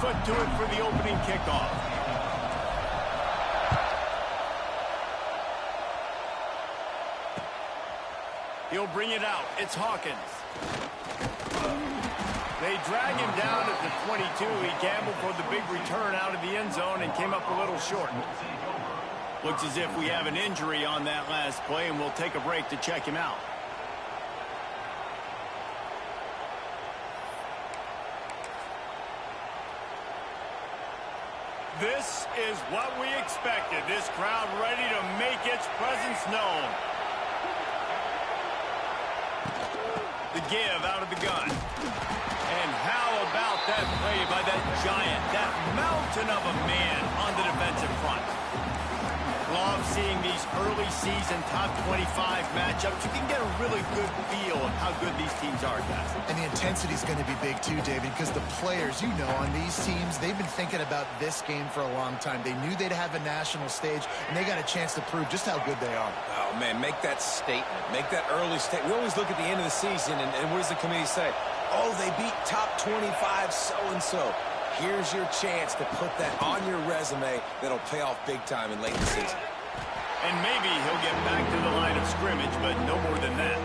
foot to it for the opening kickoff. He'll bring it out. It's Hawkins. They drag him down at the 22. He gambled for the big return out of the end zone and came up a little short. Looks as if we have an injury on that last play, and we'll take a break to check him out. This is what we expected. This crowd ready to make its presence known. The give out of the gun. And how about that play by that giant, that mountain of a man on the defensive front? Love seeing these early season top 25 matchups. You can get a really good feel of how good these teams are, guys. And the intensity is going to be big too, David, because the players, you know, on these teams, they've been thinking about this game for a long time. They knew they'd have a national stage, and they got a chance to prove just how good they are. Oh, man, make that statement. Make that early statement. We always look at the end of the season, and what does the committee say? Oh, they beat top 25 so-and-so. Here's your chance to put that on your resume that'll pay off big time in late in the season. And maybe he'll get back to the line of scrimmage, but no more than that.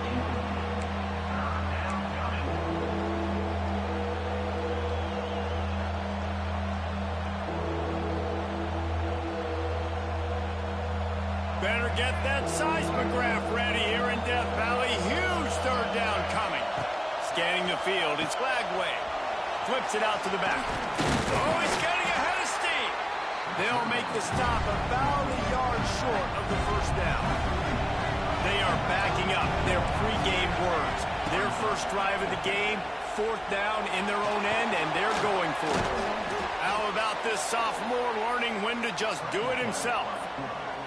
Better get that seismograph ready here in Death Valley. Huge third down coming. Scanning the field, it's Glagway. Flips it out to the back. Oh, he's getting ahead of steam. They'll make the stop about a yard short of the first down. They are backing up their pregame words. Their first drive of the game, fourth down in their own end, and they're going for it. How about this sophomore learning when to just do it himself?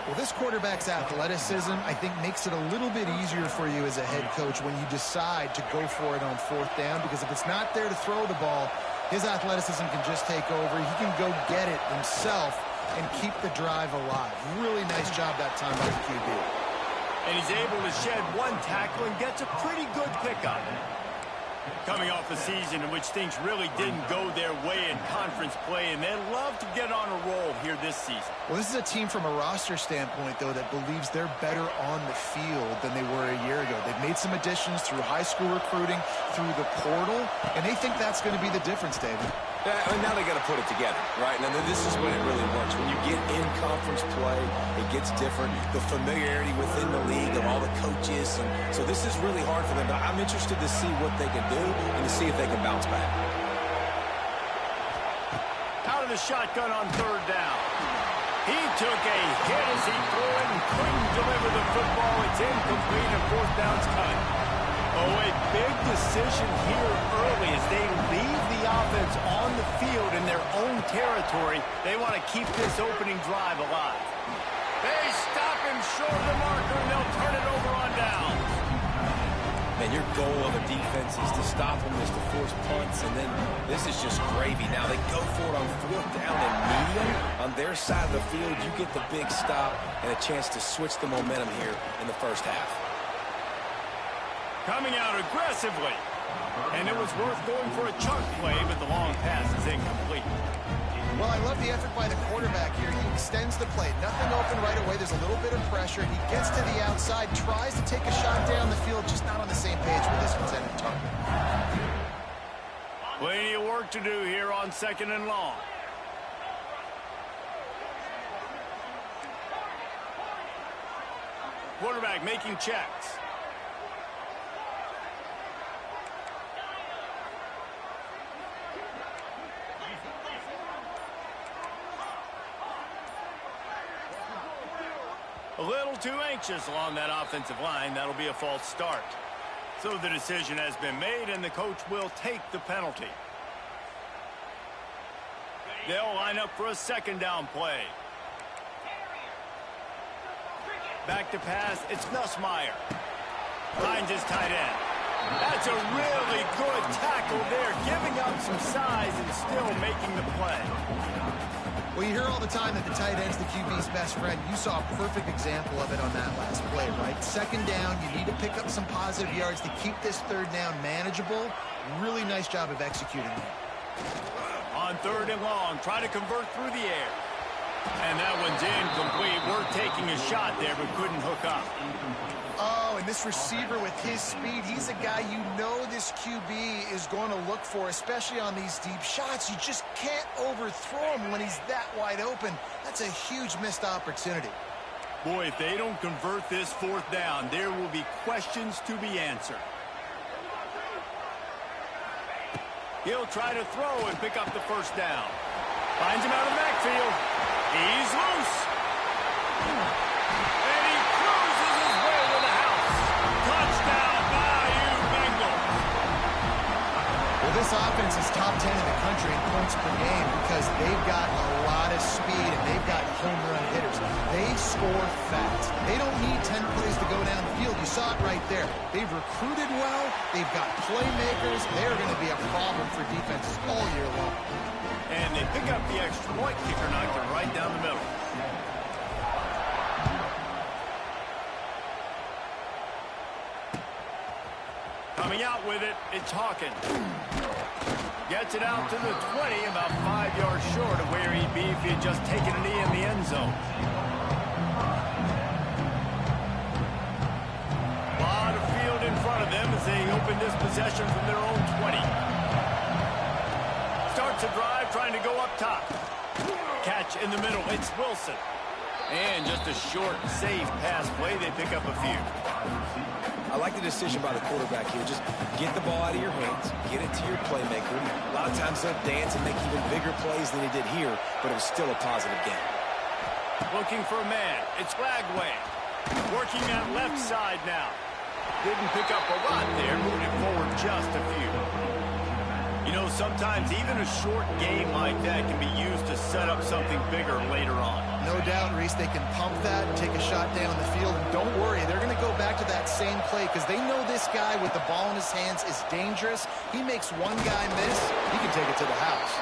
Well, this quarterback's athleticism, I think, makes it a little bit easier for you as a head coach when you decide to go for it on fourth down, because if it's not there to throw the ball, his athleticism can just take over. He can go get it himself and keep the drive alive. Really nice job that time by the QB. And he's able to shed one tackle and gets a pretty good pickup. Coming off a season in which things really didn't go their way in conference play, and they love to get on a roll here this season. Well, this is a team from a roster standpoint, though, that believes they're better on the field than they were a year ago. They've made some additions through high school recruiting, through the portal, and they think that's going to be the difference, David. Yeah, and now they got to put it together, right? Now this is when it really works. When you get in conference play, it gets different. The familiarity within the league of all the coaches, and so this is really hard for them. But I'm interested to see what they can do and to see if they can bounce back. Out of the shotgun on third down. He took a hit as he threw it and couldn't deliver the football. It's incomplete and fourth down's cut. Oh, a big decision here early as they leave the offense on the field in their own territory. They want to keep this opening drive alive. They stop him short of the marker, and they'll turn it over on downs. Man, your goal of a defense is to stop them, is to force punts, and then this is just gravy. Now they go for it on fourth down and medium. On their side of the field, you get the big stop and a chance to switch the momentum here in the first half. Coming out aggressively. And it was worth going for a chunk play, but the long pass is incomplete. Well, I love the effort by the quarterback here. He extends the play. Nothing open right away. There's a little bit of pressure. He gets to the outside, tries to take a shot down the field, just not on the same page with this intended target. Plenty of work to do here on second and long. Quarterback making checks. A little too anxious along that offensive line. That'll be a false start. So the decision has been made, and the coach will take the penalty. They'll line up for a second down play. Back to pass, it's Nussmeier. Finds his tight end. That's a really good tackle there, giving up some size and still making the play. Well, you hear all the time that the tight end's the QB's best friend. You saw a perfect example of it on that last play, right? Second down, you need to pick up some positive yards to keep this third down manageable. Really nice job of executing that. On 3rd and long, try to convert through the air. And that one's incomplete. We're taking a shot there, but couldn't hook up. Oh, and this receiver with his speed, he's a guy you know this QB is going to look for, especially on these deep shots. You just can't overthrow him when he's that wide open. That's a huge missed opportunity. Boy, if they don't convert this 4th down, there will be questions to be answered. He'll try to throw and pick up the 1st down. Finds him out of the backfield. He's loose. And he cruises his way to the house. Touchdown, Bayou Bengals. Well, this offense is top 10 in the country in points per game because they've got a lot of speed and they've got home run hitters. They score fast. They don't need 10 plays to go down the field. You saw it right there. They've recruited well. They've got playmakers. They're going to be a problem for defenses all year long. And they pick up the extra point. Kicker knocked it right down the middle. Coming out with it, it's Hawkins. Gets it out to the 20, about 5 yards short of where he'd be if he had just taken a knee in the end zone. A lot of field in front of them as they open this possession from their own 20. Starts a drive trying to go up top. Catch in the middle. It's Wilson. And just a short, safe pass play. They pick up a few. I like the decision by the quarterback here. Just get the ball out of your hands, get it to your playmaker. A lot of times they'll dance and make even bigger plays than he did here, but it was still a positive game. Looking for a man. It's Flagway. Working that left side now. Didn't pick up a lot there. Moved it forward just a few. You know, sometimes even a short game like that can be used to set up something bigger later on. No doubt, Reese, they can pump that and take a shot down the field. And don't worry, they're going to go back to that same play because they know this guy with the ball in his hands is dangerous. He makes one guy miss, he can take it to the house.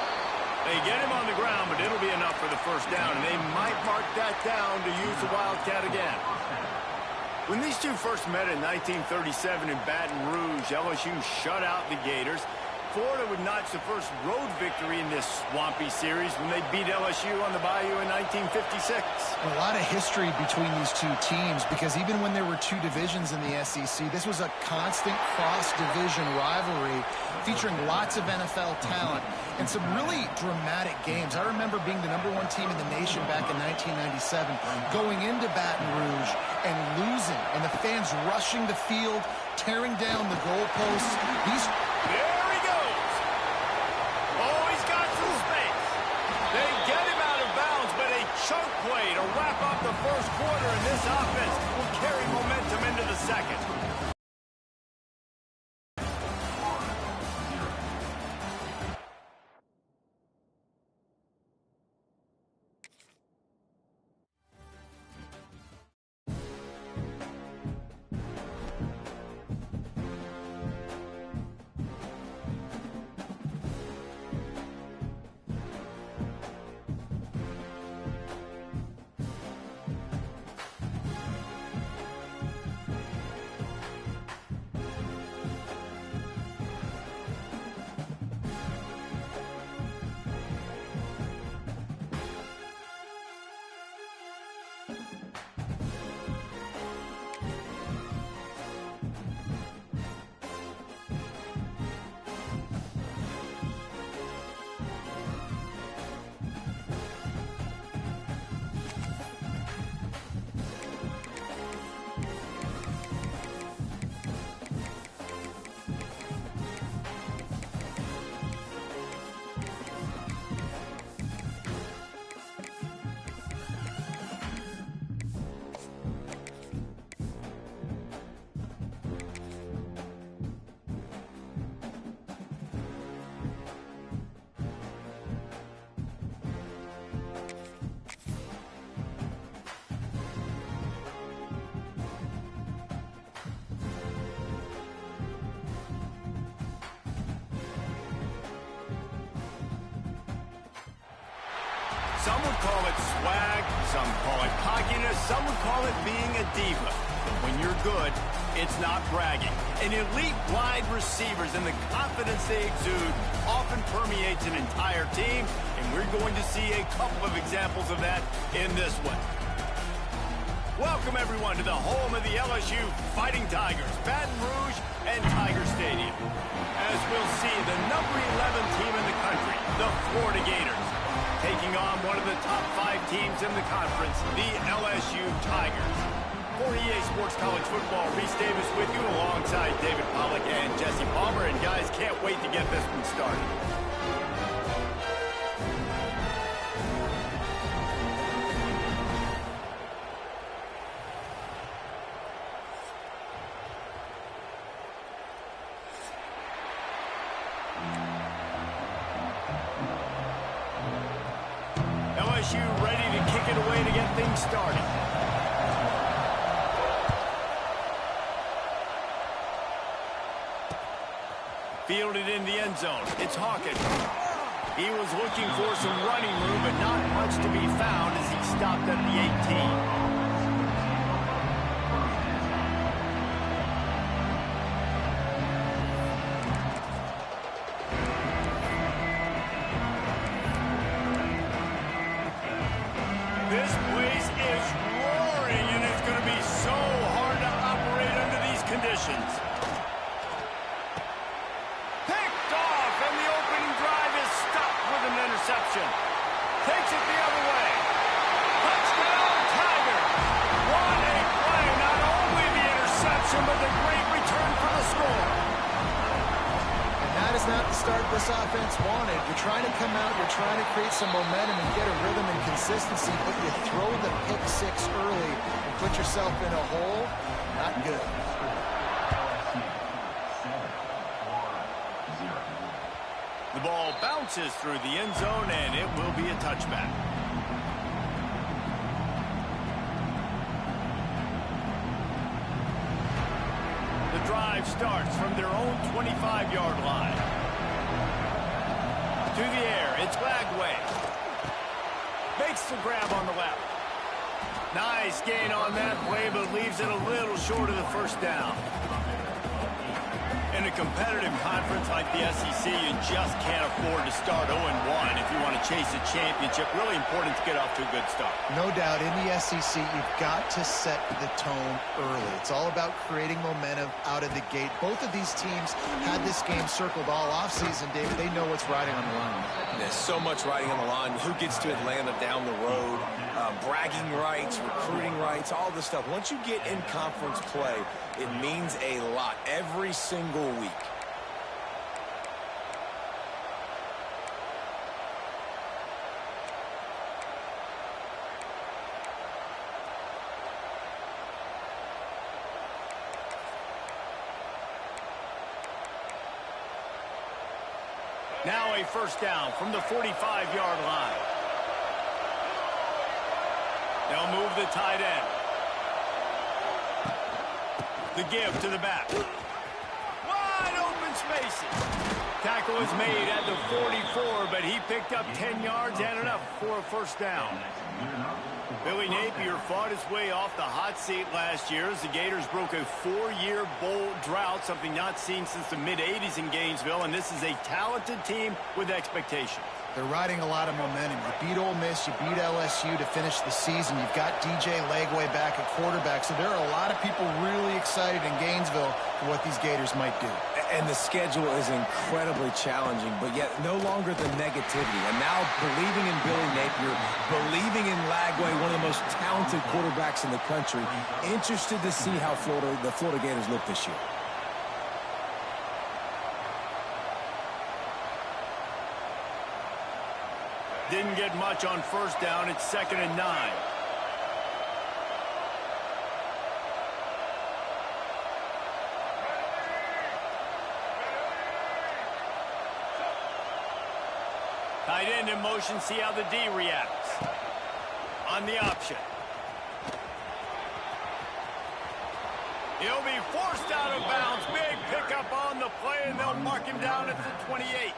They get him on the ground, but it'll be enough for the 1st down, and they might mark that down to use the Wildcat again. When these two first met in 1937 in Baton Rouge, LSU shut out the Gators. Florida would notch the first road victory in this swampy series when they beat LSU on the Bayou in 1956. A lot of history between these two teams because even when there were two divisions in the SEC, this was a constant cross-division rivalry featuring lots of NFL talent and some really dramatic games. I remember being the #1 team in the nation back in 1997, going into Baton Rouge and losing, and the fans rushing the field, tearing down the goalposts. There he goes. Oh, he's got some space. They get him out of bounds, but a chunk play to wrap up the 1st quarter, and this offense will carry momentum into the 2nd. Some would call it swag, some call it cockiness, some would call it being a diva. But when you're good, It's not bragging. An elite wide receivers and the confidence they exude often permeates an entire team, and we're going to see a couple of examples of that in this one. Welcome, everyone, to the home of the LSU Fighting Tigers, Baton Rouge and Tiger Stadium. As we'll see, the number 11 team in the country, the Florida Gators, taking on one of the top 5 teams in the conference, the LSU Tigers. For EA Sports College Football, Reese Davis with you alongside David Pollack and Jesse Palmer. And guys, can't wait to get this one started. LSU ready to kick it away to get things started. Fielded in the end zone. It's Hawkins. He was looking for some running room, but not much to be found as he stopped at the 18. This place is roaring, and it's going to be so hard to operate under these conditions. Picked off, and the opening drive is stopped with an interception. Takes it the other way. Touchdown, Tigers. What a play. Not only the interception, but the great return for the score. That is not the start this offense wanted. You're trying to come out, you're trying to create some momentum and get a rhythm and consistency, but you throw the pick 6 early and put yourself in a hole. Not good. The ball bounces through the end zone, and it will be a touchback. The drive starts from their own 25-yard line. To the air, it's Lagway. Makes the grab on the left. Nice gain on that play, but leaves it a little short of the first down. In a competitive conference like the SEC, you just can't afford to start 0-1 if you want to chase a championship. Really important to get off to a good start. No doubt, in the SEC, you've got to set the tone early. It's all about creating momentum out of the gate. Both of these teams had this game circled all offseason, David. They know what's riding on the line. There's so much riding on the line. Who gets to Atlanta down the road? Bragging rights, recruiting rights, all this stuff. Once you get in conference play, it means a lot every single week. Now a first down from the 45-yard line. They'll move the tight end. The give to the back. Wide open spaces. Tackle is made at the 44, but he picked up 10 yards and enough for a first down. Billy Napier fought his way off the hot seat last year as the Gators broke a 4-year bowl drought, something not seen since the mid-'80s in Gainesville, and this is a talented team with expectations. They're riding a lot of momentum. You beat Ole Miss, you beat LSU to finish the season. You've got DJ Lagway back at quarterback, so there are a lot of people really excited in Gainesville for what these Gators might do. And the schedule is incredibly challenging, but yet no longer the negativity. And now believing in Billy Napier, believing in Lagway, one of the most talented quarterbacks in the country. Interested to see how the Florida Gators look this year. Didn't get much on first down. It's 2nd and 9. Tight end in motion. See how the D reacts. On the option. He'll be forced out of bounds. Big pickup on the play, and they'll mark him down at the 28.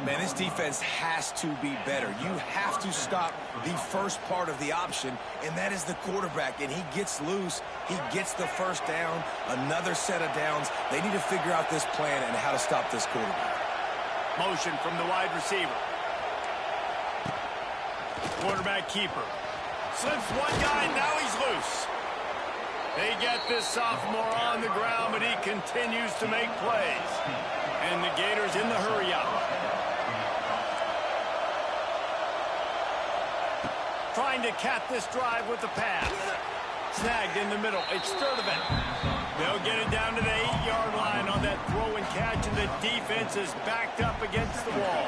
Man, this defense has to be better. You have to stop the first part of the option, and that is the quarterback. And he gets loose. He gets the first down, another set of downs. They need to figure out this plan and how to stop this quarterback. Motion from the wide receiver. Quarterback keeper. Slips one guy, now he's loose. They get this sophomore on the ground, but he continues to make plays. And the Gators in the hurry-up. Trying to cap this drive with the pass. Snagged in the middle. It's Sturdivant. They'll get it down to the 8-yard line on that throw and catch, and the defense is backed up against the wall.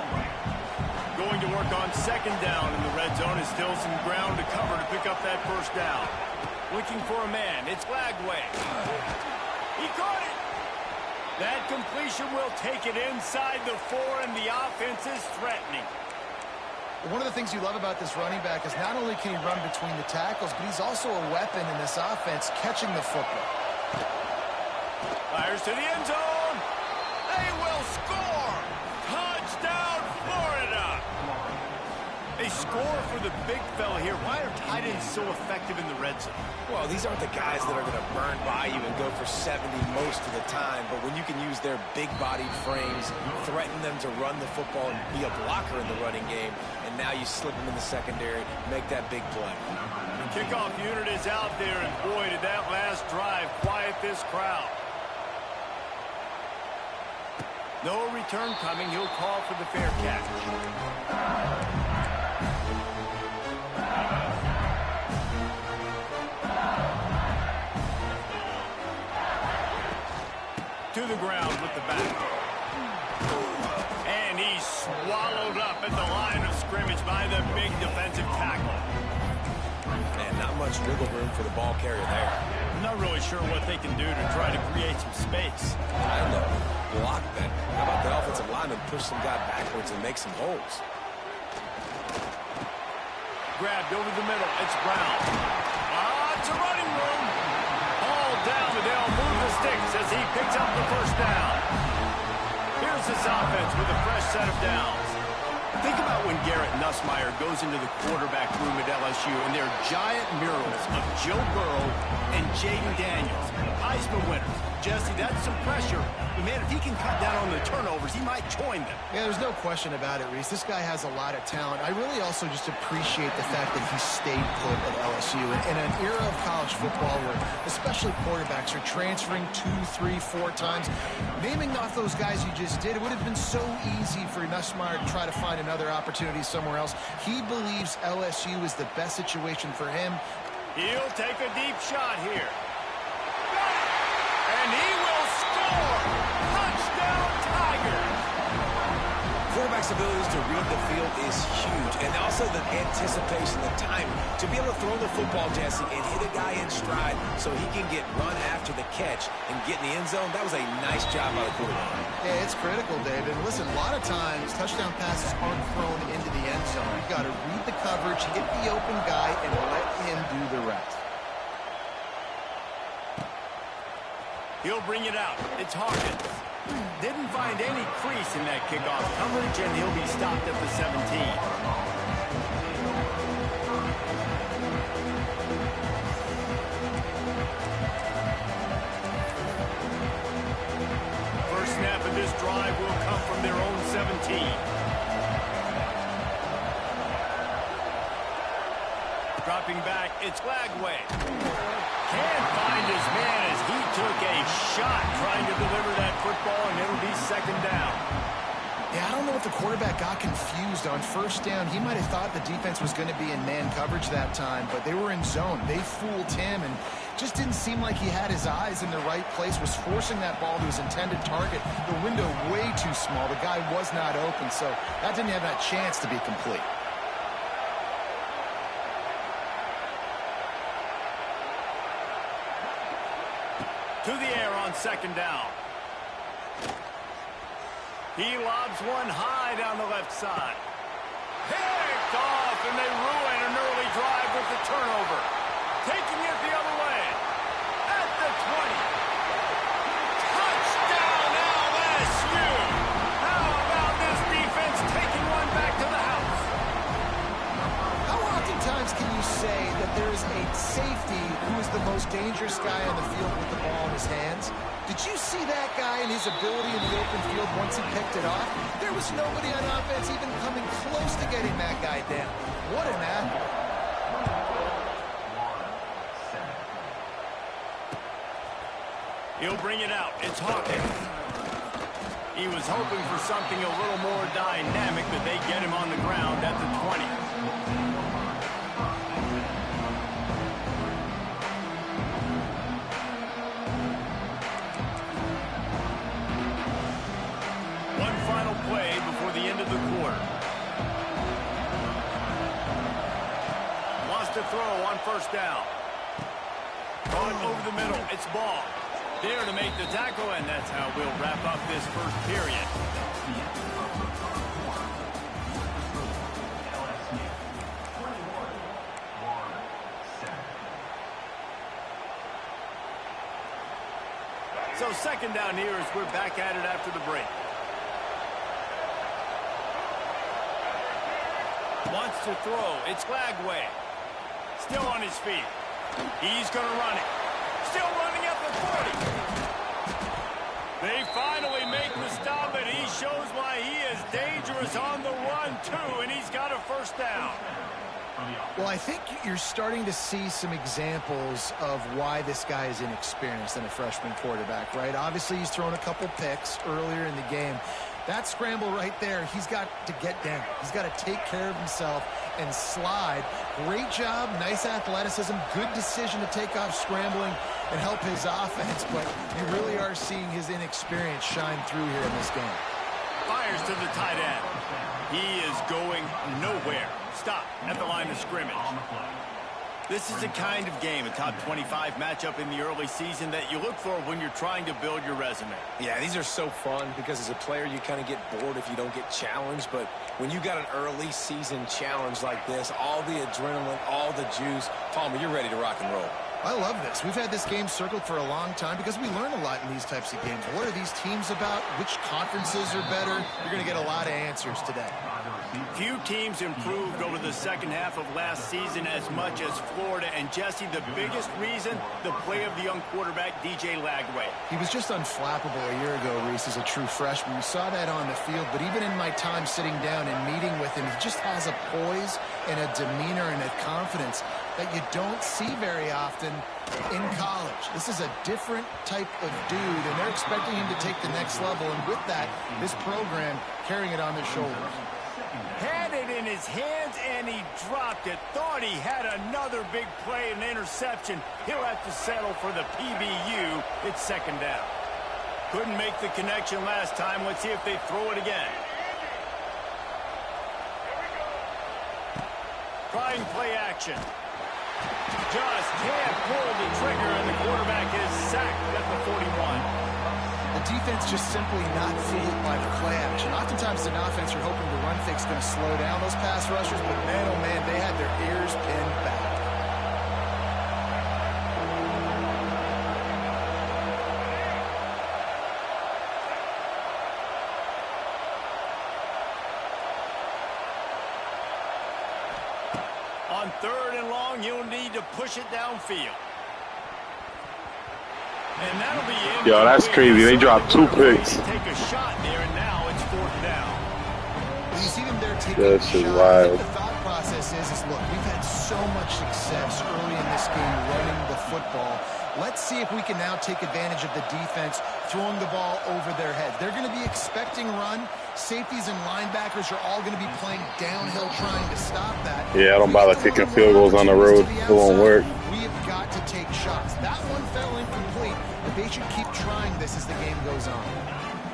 Going to work on second down in the red zone. Is still some ground to cover to pick up that first down. Looking for a man. It's Glagway. He caught it. That completion will take it inside the 4, and the offense is threatening. One of the things you love about this running back is not only can he run between the tackles, but he's also a weapon in this offense catching the football. Fires to the end zone. They will score. Touchdown, Florida. They score for the big fella here. Why are tight ends so effective in the red zone? Well, these aren't the guys that are going to burn by you and go for 70 most of the time, but when you can use their big-bodied frames, threaten them to run the football and be a blocker in the running game, and now you slip them in the secondary, make that big play. The kickoff unit is out there, and boy, did that last drive quiet this crowd. No return coming. He'll call for the fair catch. To the ground with the back. And he's swallowed up at the line of scrimmage by the big defensive tackle. And not much wiggle room for the ball carrier there. I'm not really sure what they can do to try to create some space. I know. Block that. How about the offensive lineman push some guy backwards and make some holes? Grabbed over the middle. It's Brown. It's a running room. Ball down, but they'll move the sticks as he picks up the first down. Here's this offense with a fresh set of downs. Think about when Garrett Nussmeier goes into the quarterback room at LSU, and there are giant murals of Joe Burrow and Jaden Daniels, Heisman winners. Jesse, that's some pressure. But, man, if he can cut down on the turnovers, he might join them. Yeah, there's no question about it, Reese. This guy has a lot of talent. I really also just appreciate the fact that he stayed put at LSU. In an era of college football where especially quarterbacks are transferring 2, 3, 4 times, naming off those guys you just did, it would have been so easy for Nussmeier to try to find another opportunity somewhere else. He believes LSU is the best situation for him. He'll take a deep shot here. And he will score! Touchdown, Tigers! Quarterback's abilities to read the field is huge, and also the anticipation, the timing. To be able to throw the football, Jesse, and hit a guy in stride so he can get run after the catch and get in the end zone, that was a nice job by the quarterback. Yeah, it's critical, David. Listen, a lot of times touchdown passes aren't thrown into the end zone. You've got to read the coverage, hit the open guy, and let him do the rest. He'll bring it out. It's Hawkins. Didn't find any crease in that kickoff coverage, and he'll be stopped at the 17. First snap of this drive will come from their own 17. Dropping back, it's Glagway. Can't find his man as he took a shot trying to deliver that football, and it'll be second down. Yeah, I don't know if the quarterback got confused on first down. He might have thought the defense was going to be in man coverage that time, but they were in zone. They fooled him and just didn't seem like he had his eyes in the right place, was forcing that ball to his intended target. The window way too small. The guy was not open, so that didn't have that chance to be complete. To the air on second down. He lobs one high down the left side. Picked off, and they ruin an early drive with the turnover. Taking it the other way. At the dangerous guy on the field with the ball in his hands. Did you see that guy and his ability in the open field once he picked it off? There was nobody on offense even coming close to getting that guy down. What an athlete. He'll bring it out. It's Hawkins. He was hoping for something a little more dynamic, but they get him on the ground at the 20. One final play before the end of the quarter. Wants to throw on first down. Caught over the middle. It's ball. There to make the tackle, and that's how we'll wrap up this first period. So second down here as we're back at it after the break. Wants to throw. It's Glagway. Still on his feet. He's going to run it. Still running at the 40. They finally make the stop, and he shows why he is dangerous on the run, too, and he's got a first down. Well, I think you're starting to see some examples of why this guy is inexperienced in a freshman quarterback, right? Obviously, he's thrown a couple picks earlier in the game. That scramble right there, he's got to get down. He's got to take care of himself and slide. Great job, nice athleticism, good decision to take off scrambling and help his offense, but you really are seeing his inexperience shine through here in this game. Fires to the tight end. He is going nowhere. Stop at the line of scrimmage. This is the kind of game, a top 25 matchup in the early season, that you look for when you're trying to build your resume. Yeah, these are so fun because as a player you kind of get bored if you don't get challenged, but when you got an early season challenge like this, all the adrenaline, all the juice, Palmer, you're ready to rock and roll. I love this. We've had this game circled for a long time because we learn a lot in these types of games. What are these teams about? Which conferences are better? You're going to get a lot of answers today. Few teams improved over the second half of last season as much as Florida. And, Jesse, the biggest reason, the play of the young quarterback, DJ Lagway. He was just unflappable a year ago, Reese, as a true freshman. We saw that on the field, but even in my time sitting down and meeting with him, he just has a poise and a demeanor and a confidence that you don't see very often in college. This is a different type of dude, and they're expecting him to take the next level, and with that, this program carrying it on their shoulders. Had it in his hands, and he dropped it. Thought he had another big play, an interception. He'll have to settle for the PBU. It's second down. Couldn't make the connection last time. Let's see if they throw it again. Trying play action. Just can't pull the trigger, and the quarterback is sacked at the 41. The defense just simply not fooled by the play action. Oftentimes, an offense you're hoping the run fix is going to slow down those pass rushers, but man, oh man, they had their ears pinned back. On third and long, you'll need to push it downfield. And that'll be it. Yo, that's crazy. They dropped 2 picks. Take a shot there, and now it's fourth down. When you see them there taking That a shit shot, wild. the thought process is, look, we've had so much success early in this game running the football. Let's see if we can now take advantage of the defense throwing the ball over their head. They're going to be expecting run. Safeties and linebackers are all going to be playing downhill trying to stop that. Yeah, I don't bother kicking field goals on the road. It won't work. We have got to take shots. That one fell incomplete, but they should keep trying this as the game goes on.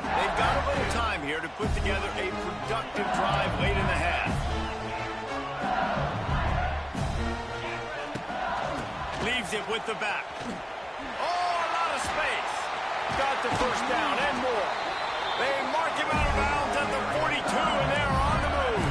They've got a little time here to put together a productive drive late in the half. Leaves it with the back. Oh, a lot of space. Got the first down and more. They mark him out of bounds at the 42, and they're on the move.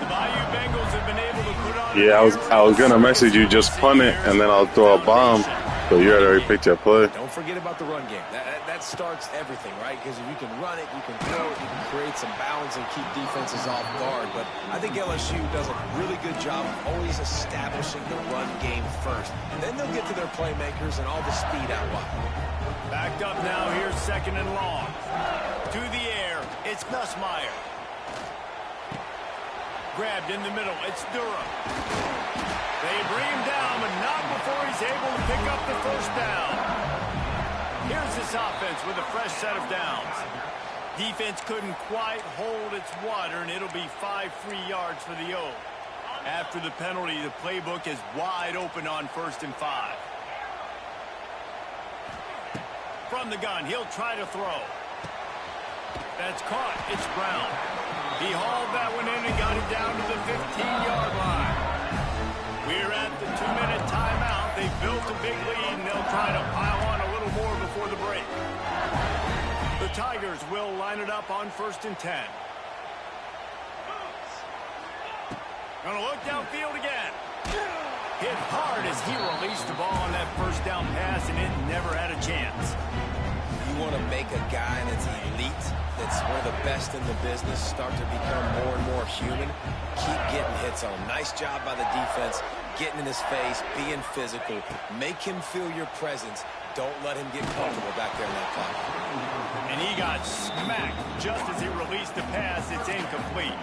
The Bayou Bengals have been able to put on... Yeah, I was gonna message you, just punt it, and then I'll throw a bomb. So you had already picked your play. Don't forget about the run game. That starts everything, right? Because if you can run it, you can throw it, you can create some balance and keep defenses off guard. But I think LSU does a really good job of always establishing the run game first. Then they'll get to their playmakers and all the speed out wide. Backed up now. Here's second and long. To the air. It's Nussmeier. Grabbed in the middle. It's Durham. They bring him down, but not before he's able to pick up the first down. Here's this offense with a fresh set of downs. Defense couldn't quite hold its water, and it'll be 5 free yards for the O. After the penalty, the playbook is wide open on 1st and 5. From the gun, he'll try to throw. That's caught. It's Brown. He hauled that one in and got it down to the 15-yard line. We're at the 2-minute timeout. They've built a big lead, and they'll try to pile on a little more before the break. The Tigers will line it up on 1st and 10. Gonna look downfield again. Hit hard as he released the ball on that first down pass, and it never had a chance. You want to make a guy that's elite, that's one of the best in the business, start to become more and more human. Keep getting hits on him. Nice job by the defense, getting in his face, being physical. Make him feel your presence. Don't let him get comfortable back there in that pocket. And he got smacked just as he released the pass. It's incomplete.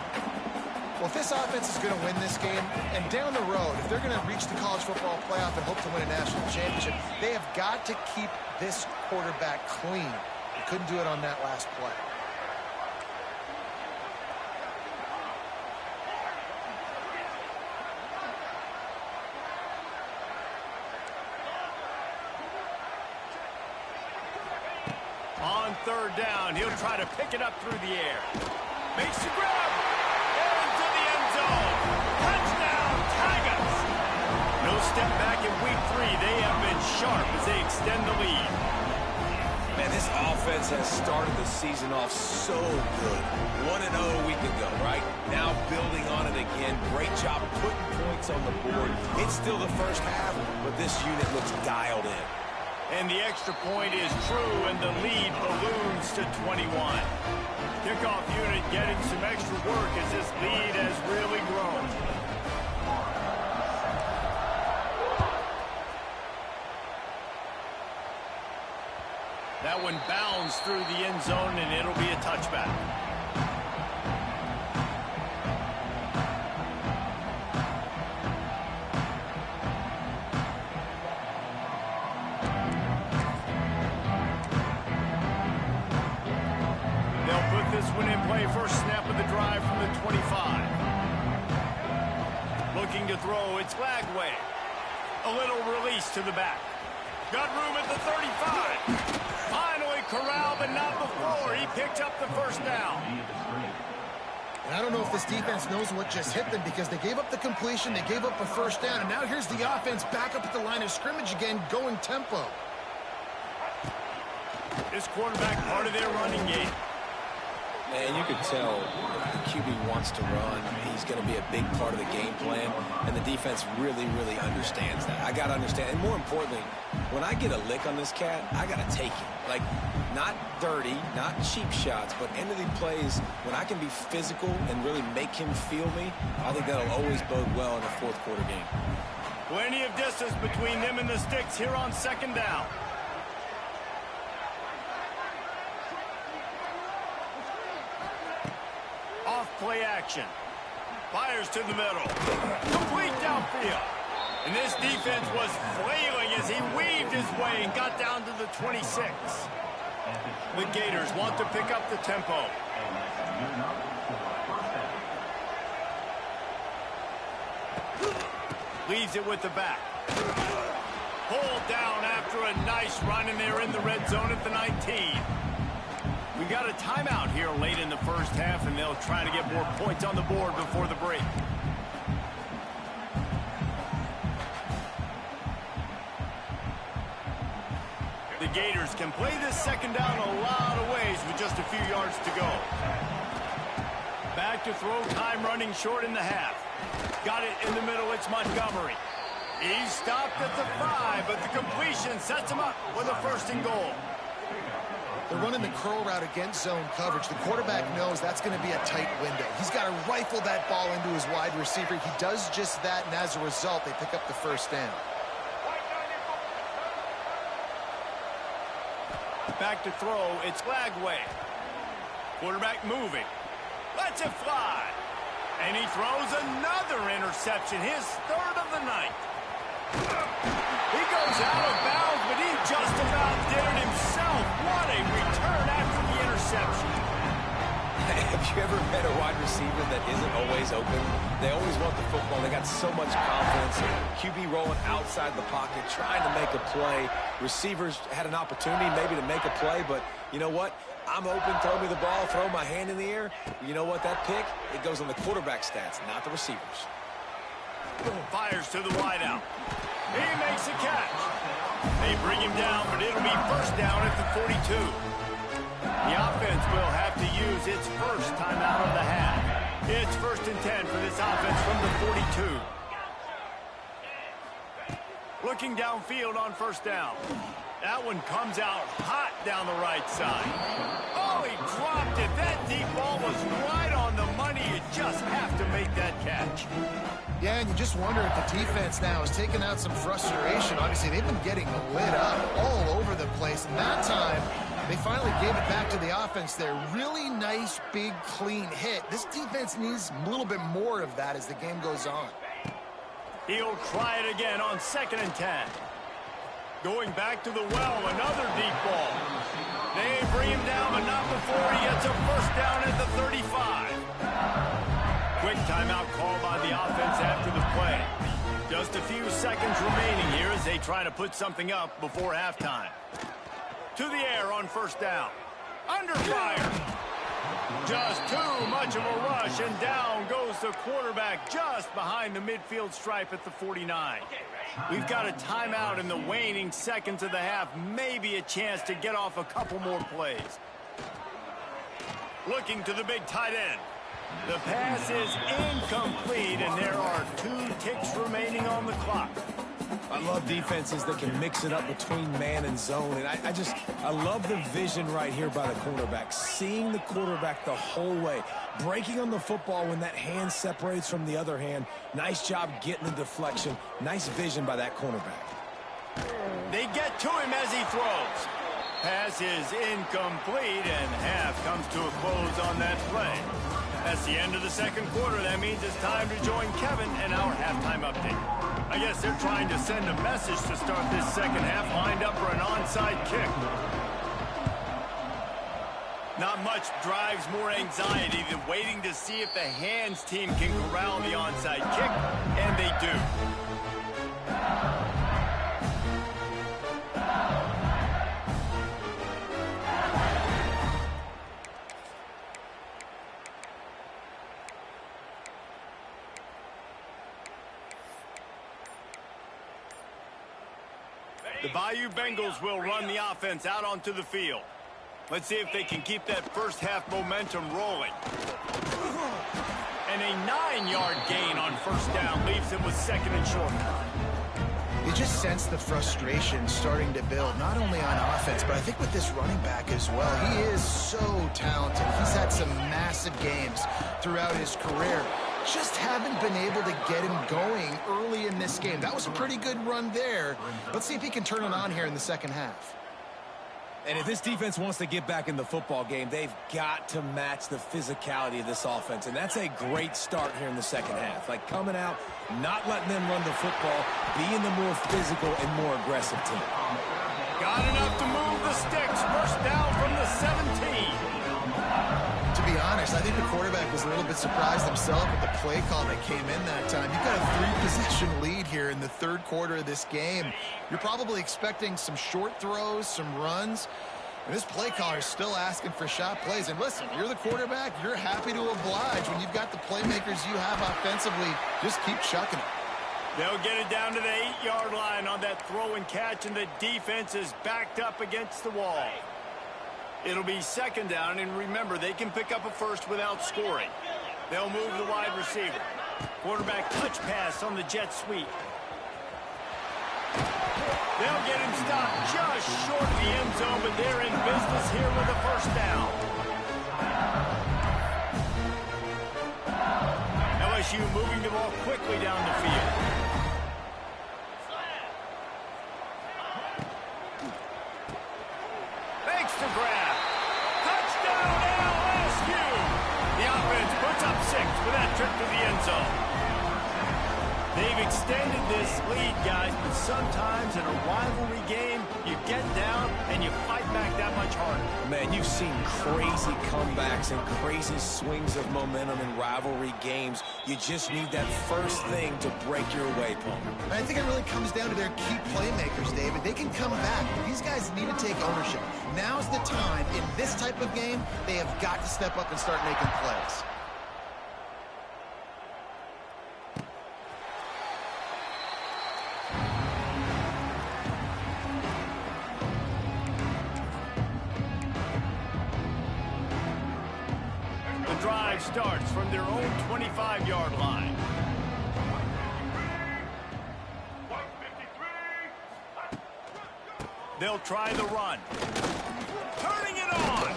Well, if this offense is going to win this game, and down the road, if they're going to reach the college football playoff and hope to win a national championship, they have got to keep this quarterback clean. They couldn't do it on that last play. On 3rd down, he'll try to pick it up through the air. Makes the grab. Into the end zone. Touchdown, Tigers. No step back in week 3. They have been sharp as they extend the lead. Man, this offense has started the season off so good. 1-0 a week ago, right? Now building on it again. Great job putting points on the board. It's still the first half, but this unit looks dialed in. And the extra point is true, and the lead balloons to 21. Kickoff unit getting some extra work as this lead has really grown. That one bounds through the end zone, and it'll be a touchback. This one in play, first snap of the drive from the 25. Looking to throw, it's Glagway. A little release to the back. Got room at the 35. Finally corralled, but not before. He picked up the first down. And I don't know if this defense knows what just hit them, because they gave up the completion, they gave up a first down, and now here's the offense back up at the line of scrimmage again, going tempo. This quarterback part of their running game. And you could tell the QB wants to run. He's going to be a big part of the game plan. And the defense really, really understands that. I got to understand. And more importantly, when I get a lick on this cat, I got to take it. Like, not dirty, not cheap shots, but end of the plays, when I can be physical and really make him feel me, I think that'll always bode well in a fourth quarter game. Plenty of distance between them and the sticks here on 2nd down. Play action. Fires to the middle. Complete downfield. And this defense was flailing as he weaved his way and got down to the 26. The Gators want to pick up the tempo. Leaves it with the back. Pulled down after a nice run, and they're in the red zone at the 19. We got a timeout here late in the first half, and they'll try to get more points on the board before the break. The Gators can play this 2nd down a lot of ways with just a few yards to go. Back to throw, time running short in the half. Got it in the middle, it's Montgomery. He's stopped at the 5, but the completion sets him up with a 1st and goal. They're running the curl route against zone coverage. The quarterback knows that's going to be a tight window. He's got to rifle that ball into his wide receiver. He does just that, and as a result, they pick up the 1st down. Back to throw, it's Flagway. Quarterback moving. Lets it fly. And he throws another interception, his 3rd of the night. He goes out of bounds, but he just about did it himself. What a return after the interception. Have you ever met a wide receiver that isn't always open? They always want the football. They got so much confidence. QB rolling outside the pocket, trying to make a play. Receivers had an opportunity maybe to make a play, but you know what? I'm open, throw me the ball, throw my hand in the air. You know what? That pick, it goes on the quarterback stats, not the receivers. Fires to the wideout. He makes a catch. They bring him down, but it'll be 1st down at the 42. The offense will have to use its 1st timeout of the half. It's 1st and 10 for this offense from the 42. Looking downfield on 1st down. That one comes out hot down the right side. Oh, he dropped it. That deep ball was right on the money. You just have to make that catch. Yeah, and you just wonder if the defense now is taking out some frustration. Obviously, they've been getting lit up all over the place. And that time, they finally gave it back to the offense there. Really nice, big, clean hit. This defense needs a little bit more of that as the game goes on. He'll try it again on 2nd and 10. Going back to the well, another deep ball. They bring him down, but not before he gets a 1st down at the 35. Quick timeout call by the offense after the play. Just a few seconds remaining here as they try to put something up before halftime. To the air on 1st down. Under fire. Just too much of a rush, and down goes the quarterback just behind the midfield stripe at the 49. We've got a timeout in the waning seconds of the half. Maybe a chance to get off a couple more plays. Looking to the big tight end. The pass is incomplete, and there are 2 ticks remaining on the clock. I love defenses that can mix it up between man and zone, and I love the vision right here by the quarterback, seeing the quarterback the whole way, breaking on the football when that hand separates from the other hand. Nice job getting the deflection. Nice vision by that cornerback. They get to him as he throws. Pass is incomplete, and half comes to a close on that play. That's the end of the 2nd quarter. That means it's time to join Kevin and our halftime update. I guess they're trying to send a message to start this 2nd half, lined up for an onside kick. Not much drives more anxiety than waiting to see if the hands team can corral the onside kick, and they do. The Bayou Bengals will run the offense out onto the field. Let's see if they can keep that 1st half momentum rolling. And a 9-yard gain on 1st down leaves them with 2nd and short. You just sense the frustration starting to build, not only on offense, but I think with this running back as well. He is so talented. He's had some massive games throughout his career. Just haven't been able to get him going early in this game. That was a pretty good run there. Let's see if he can turn it on here in the 2nd half. And if this defense wants to get back in the football game, they've got to match the physicality of this offense. And that's a great start here in the 2nd half. Like coming out, not letting them run the football, being the more physical and more aggressive team. Got enough to move the sticks. 1st down from the 17. To be honest, I think the quarterback was a little bit surprised himself with the play call that came in that time. You've got a 3-possession lead here in the 3rd quarter of this game. You're probably expecting some short throws, some runs. And this play caller is still asking for shot plays. And listen, you're the quarterback. You're happy to oblige when you've got the playmakers you have offensively. Just keep chucking it. They'll get it down to the 8-yard line on that throw and catch, and the defense is backed up against the wall. It'll be 2nd down, and remember, they can pick up a 1st without scoring. They'll move the wide receiver. Quarterback touch pass on the jet sweep. They'll get him stopped just short of the end zone, but they're in business here with a first down. LSU moving the ball quickly down the field. Makes the grab. Touchdown LSU! The offense puts up 6 with that trip to the end zone. They've extended this lead, guys, but sometimes in a rivalry game, you get down and you fight back that much harder. Man, you've seen crazy comebacks and crazy swings of momentum in rivalry games. You just need that first thing to break your way, Paul. I think it really comes down to their key playmakers, David. They can come back. These guys need to take ownership. Now's the time. In this type of game, they have got to step up and start making plays. Drive starts from their own 25-yard line. They'll try the run. Turning it on.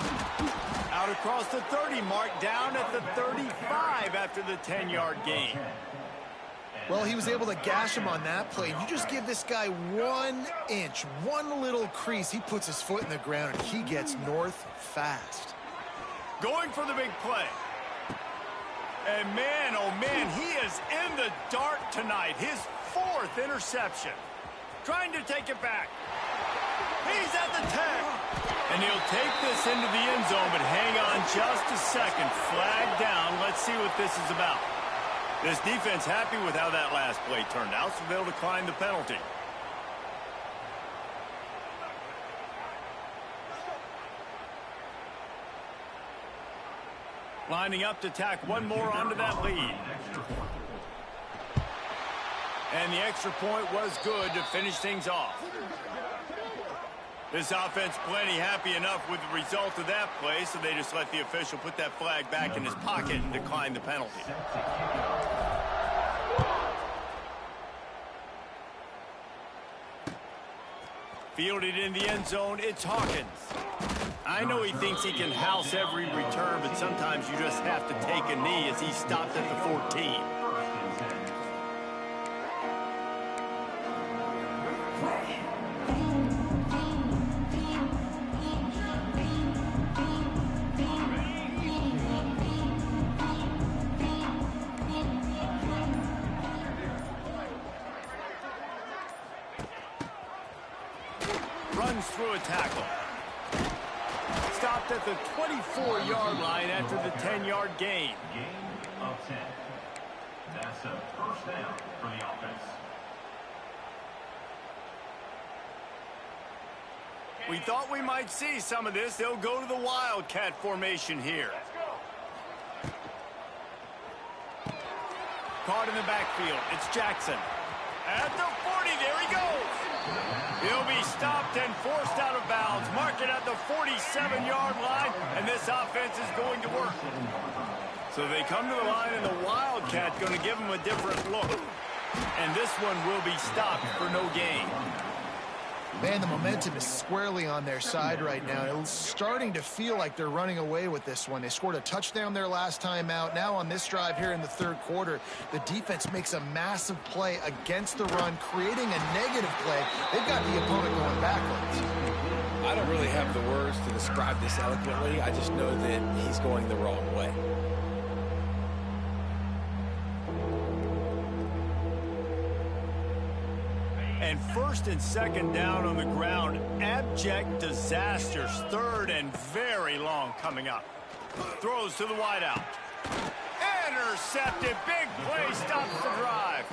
Out across the 30 mark, down at the 35 after the 10-yard gain. Well, he was able to gash him on that play. You just give this guy 1 inch, one little crease. He puts his foot in the ground, and he gets north fast. Going for the big play. And man, oh man, he is in the dark tonight. His 4th interception. Trying to take it back. He's at the 10. And he'll take this into the end zone, but hang on just a second. Flag down. Let's see what this is about. This defense happy with how that last play turned out, so they'll decline the penalty. Lining up to tack one more onto that lead. And the extra point was good to finish things off. This offense plenty happy enough with the result of that play, so they just let the official put that flag back in his pocket and decline the penalty. Fielded in the end zone, it's Hawkins. I know he thinks he can house every return, but sometimes you just have to take a knee as he stopped at the 14. Runs through a tackle. Stopped at the 24-yard line after the 10-yard gain. Gain of 10. That's a first down for the offense. We thought we might see some of this. They'll go to the Wildcat formation here. Caught in the backfield. It's Jackson. At the 40, there he goes. He'll be stopped and forced out of bounds. Mark it at the 47-yard line, and this offense is going to work. So they come to the line, and the Wildcat going to give them a different look. And this one will be stopped for no gain. Man, the momentum is squarely on their side right now. It's starting to feel like they're running away with this one. They scored a touchdown their last time out. Now on this drive here in the 3rd quarter, the defense makes a massive play against the run, creating a negative play. They've got the opponent going backwards. I don't really have the words to describe this eloquently. I just know that he's going the wrong way. And 1st and 2nd down on the ground. Abject disasters. 3rd and very long coming up. Throws to the wideout. Intercepted. Big play stops the drive.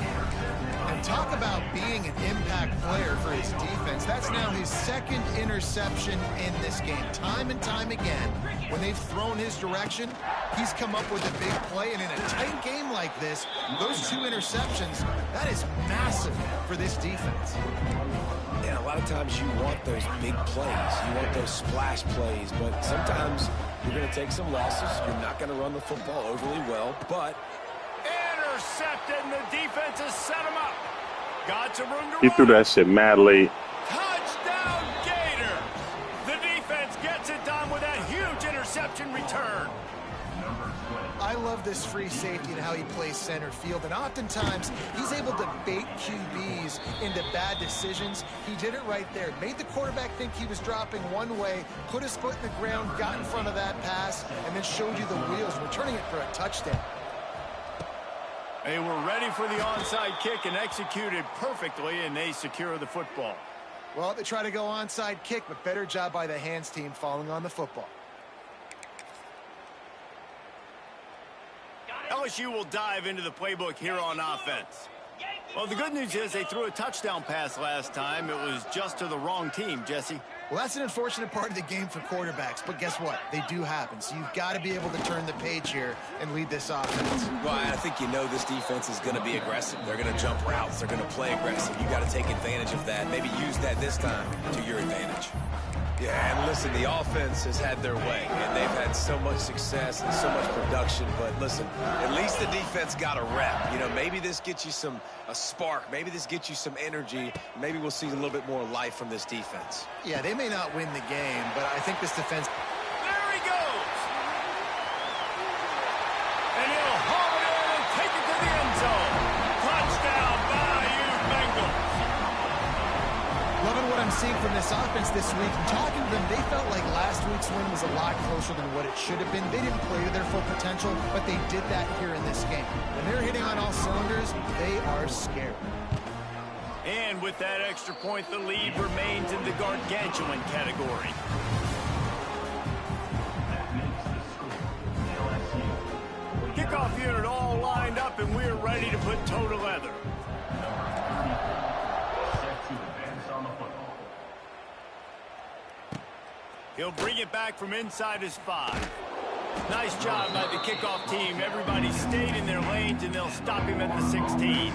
And talk about being an impact player for his defense. That's now his 2nd interception in this game. Time and time again, when they've thrown his direction, he's come up with a big play. And in a tight game like this, those 2 interceptions, that is massive for this defense. And a lot of times you want those big plays. You want those splash plays. But sometimes you're going to take some losses. You're not going to run the football overly well. But intercepted, and the defense has set him up. Got some room to He threw that shit mad late. I love this free safety and how he plays center field, and oftentimes he's able to bait QBs into bad decisions. He did it right there. Made the quarterback think he was dropping one way, put his foot in the ground, got in front of that pass, and then showed you the wheels, returning it for a touchdown. They were ready for the onside kick and executed perfectly, and they secure the football. Well, they try to go onside kick, but better job by the hands team falling on the football. LSU will dive into the playbook here on offense. Well, the good news is they threw a touchdown pass last time. It was just to the wrong team, Jesse. Well, that's an unfortunate part of the game for quarterbacks, but guess what? They do happen. So you've got to be able to turn the page here and lead this offense. Well, I think you know this defense is going to be aggressive. They're going to jump routes. They're going to play aggressive. You got to take advantage of that. Maybe use that this time to your advantage. Yeah, and listen, the offense has had their way, and they've had so much success and so much production. But listen, at least the defense got a rep. You know, maybe this gets you a spark. Maybe this gets you some energy. Maybe we'll see a little bit more life from this defense. Yeah, they may not win the game, but I think this defense... There he goes! And he'll haul it in and take it to the end zone. Touchdown, Bayou Bengals! Loving what I'm seeing from this offense this week. And talking to them, they felt like last week's win was a lot closer than what it should have been. They didn't play to their full potential, but they did that here in this game. When they're hitting on all cylinders, they are scary. And with that extra point, the lead remains in the gargantuan category. Kickoff unit all lined up, and we're ready to put toe to leather. He'll bring it back from inside his 5. Nice job by the kickoff team. Everybody stayed in their lanes, and they'll stop him at the 16.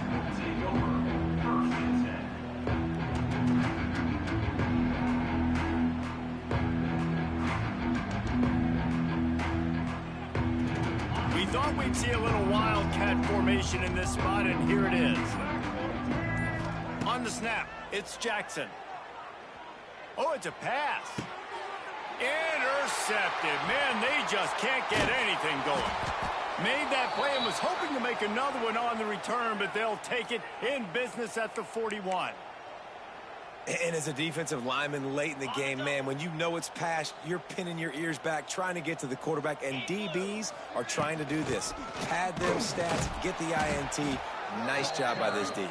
We thought we'd see a little wildcat formation in this spot, and here it is. On the snap, it's Jackson. Oh, it's a pass. Intercepted. Man, they just can't get anything going. Made that play and was hoping to make another one on the return, but they'll take it in business at the 41. And as a defensive lineman late in the game, man, when you know it's past, you're pinning your ears back, trying to get to the quarterback, and DBs are trying to do this. Pad them stats, get the INT. Nice job by this D.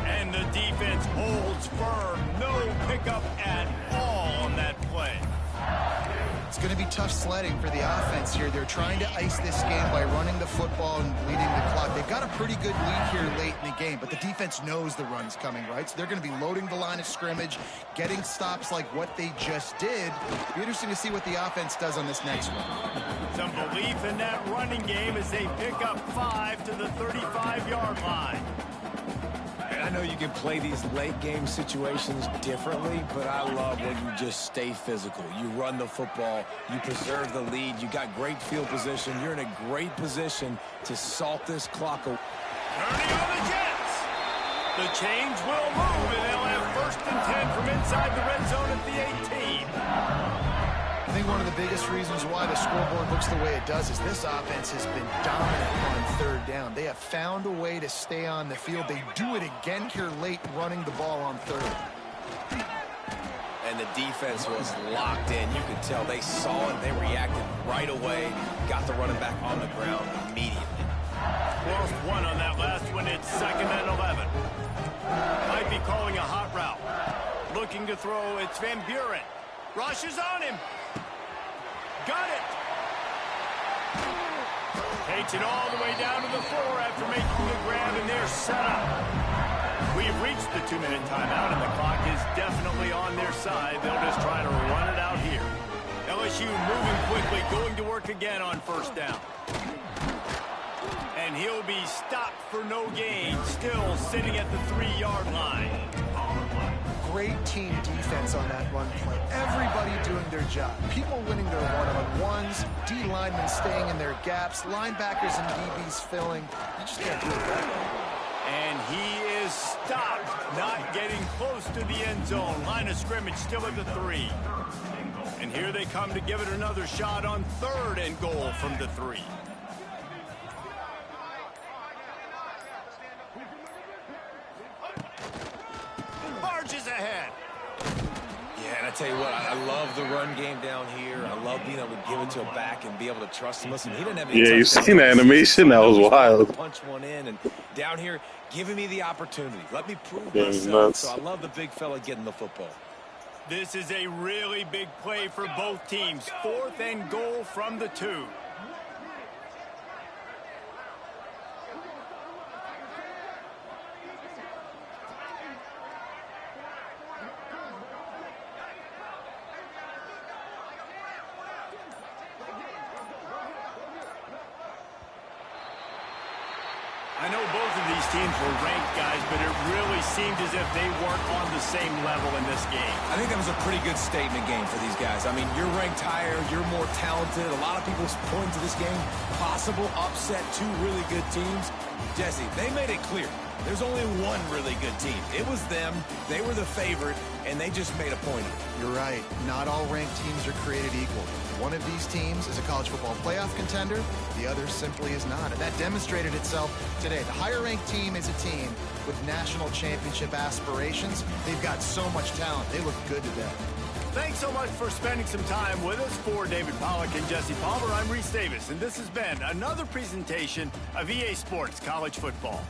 And the defense holds firm. No pickup at all on that play. It's going to be tough sledding for the offense here. They're trying to ice this game by running the football and bleeding the clock. They've got a pretty good lead here late in the game, but the defense knows the run's coming, right? So they're going to be loading the line of scrimmage, getting stops like what they just did. It'll be interesting to see what the offense does on this next one. Some belief in that running game as they pick up 5 to the 35-yard line. I know you can play these late game situations differently, but I love when you just stay physical. You run the football, you preserve the lead, you got great field position, you're in a great position to salt this clock away. Turning on the Jets. The chains will move, and they'll have 1st and 10 from inside the red zone at the 18. I think one of the biggest reasons why the scoreboard looks the way it does is this offense has been dominant on 3rd down. They have found a way to stay on the field. They do it again here late, running the ball on 3rd. And the defense was locked in. You could tell they saw it. They reacted right away. Got the running back on the ground immediately. Lost 1 on that last one. It's 2nd and 11. Might be calling a hot route. Looking to throw. It's Van Buren. Rushes on him. Got it. Takes it all the way down to the floor after making the grab, and they're set up. We've reached the 2-minute timeout, and the clock is definitely on their side. They'll just try to run it out here. LSU moving quickly, going to work again on 1st down. And he'll be stopped for no gain, still sitting at the 3-yard line. Great team defense on that run play. Everybody doing their job. People winning their one-on-ones, D linemen staying in their gaps, linebackers and DBs filling. You just can't do it that way. And he is stopped, not getting close to the end zone. Line of scrimmage still at the 3. And here they come to give it another shot on 3rd and goal from the 3. tell you what, I love the run game down here. I love being able to give it to a back and be able to trust him. Listen, he didn't have any Yeah, you touchdowns seen the on the animation? season, That was wild. Punch one in, and down here, giving me the opportunity. Let me prove Yeah, myself. nuts. So I love the big fella getting the football. This is a really big play for both teams. 4th and goal from the 2. I know both of these teams were ranked, guys, but it really seemed as if they weren't on the same level in this game. I think that was a pretty good statement game for these guys. I mean, you're ranked higher, you're more talented. A lot of people point to this game. Possible upset, 2 really good teams. Jesse, they made it clear. There's only one really good team. It was them. They were the favorite, and they just made a point of it. You're right. Not all ranked teams are created equal. One of these teams is a college football playoff contender. The other simply is not. And that demonstrated itself today. The higher-ranked team is a team with national championship aspirations. They've got so much talent. They look good today. Thanks so much for spending some time with us. For David Pollack and Jesse Palmer, I'm Reese Davis, and this has been another presentation of EA Sports College Football.